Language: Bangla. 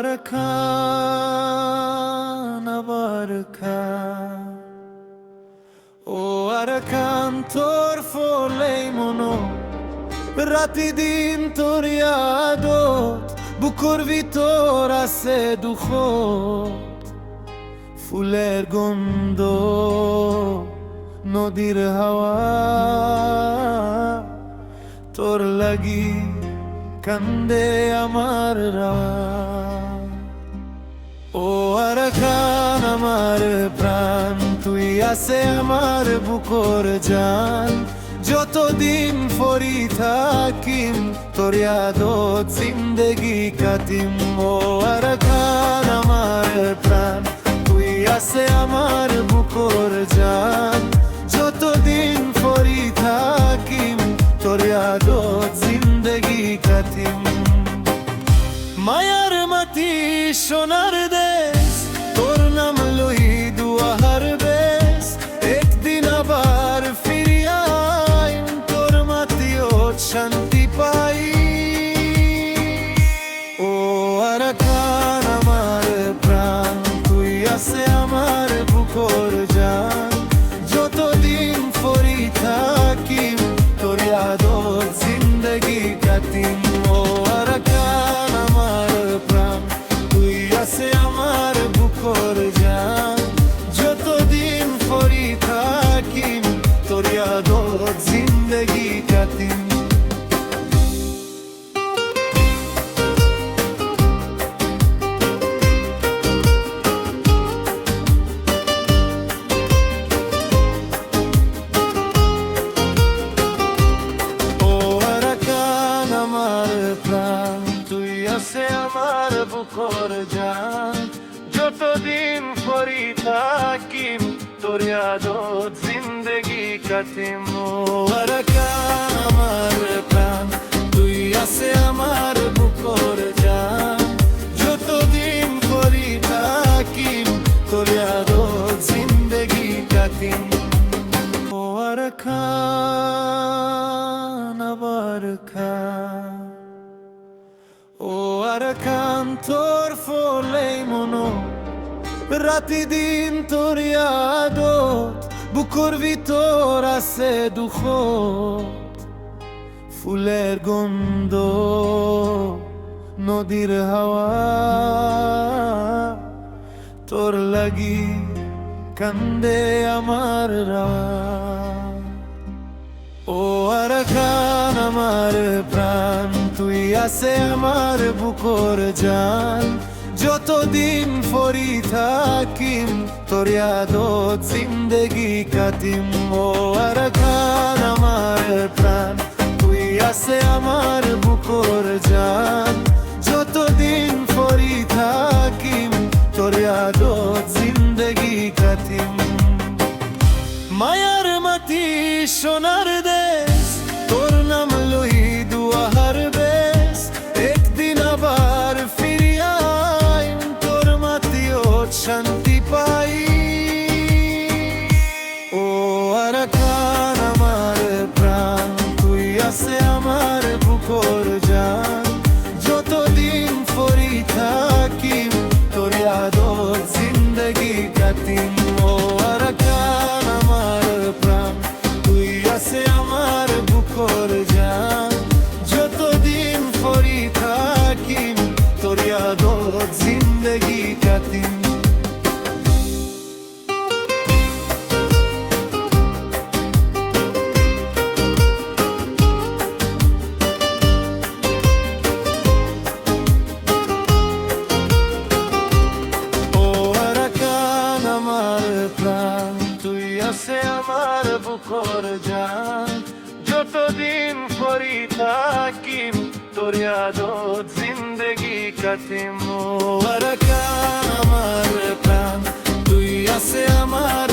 আর খান আবার খা, ও আর খান তোর ফলেই মনো রাতি দিন তোর আদত, বুকুর ভিতর আছে দুঃখ, ফুলের গন্ধ নদীর হাওয়া, তোর লাগি কান্দে আমার রাত। ও আর খান আমার প্রাণ, তুই আছে আমার বুকর জান, যতদিন ফরি থাকিম তোর ইয়াদত জিন্দেগি কাটিম। ও আর খান আমার প্রাণ, তুই আছে আমার বুকর জান, যতদিন ফরি থাকিম তোর ইয়াদত জিন্দেগি কাটিম। মায়ার মাটি সোনার দেশ, তোর নাম লই দুয়ার বেশ, একদিন আবার ফিরিয়া আইম তোর মাটিয়ত শান্তি পাই। ও আর খান আমার প্রাণ, তুই আছে আমার বুকর জান, যতদিন ফরি থাকিম তোর ইয়াদত জিন্দেগি কাটিম। ও আর খান আমার প্রাণ, তুই আছে আমার বুকর জান, যতদিন ফরি থাকিম তোর ইয়াদত জিন্দেগি কাটিম। আছে আমার বুকর জান, যতদিন ফরি থাকিম তোর ইয়াদত জিন্দেগি কাটিম। ও আর খান আমার প্রাণ, তুই আছে আমার বুকর জান, যতদিন ফরি থাকিম তোর ইয়াদত জিন্দেগি কাটিম। ও আর খান আবার খা, ও আর খান তোর ফলেই মনো রাতি দিন তোর আদত, বুকুর ভিতর আছে দুঃখ, ফুলের গন্ধ নদীর হাওয়া, তোর লাগি কান্দে আমার রাত। ও আর খান আমার প্রাণ, তুই আছে আমার বুকর জান, যতদিন ফরি থাকিম তোর ইয়াদত জিন্দেগি কাটিম। ও আর খান আমার প্রাণ, তুই আছে আমার বুকর জান, যতদিন ফরি থাকিম তোর ইয়াদত জিন্দেগি কাটিম। মায়ার মাটি সোনার দেশ, তোর নাম লই দুয়ার বেশ, একদিন আবার ফিরিয়া আইম তোর মাটিয়ত শান্তি পাই। ও আর খান আমার প্রাণ, তুই আছে আমার বুকর জান, যতদিন ফরি থাকিম তোর ইয়াদত জিন্দেগি কাটিম। ও আর খান আমার প্রাণ, তুই আছে আমার বুকর জান, যতদিন ফরি থাকিম তোর ইয়াদত জিন্দেগি কাটিম। ও আর খান আমার প্রাণ, তুই আছে আমার বুকর জান, যতদিন ফরি থাকিম তোর ইয়াদত জিন্দেগি কাটিম। ও আর খান আমার প্রাণ, তুই আছে আমার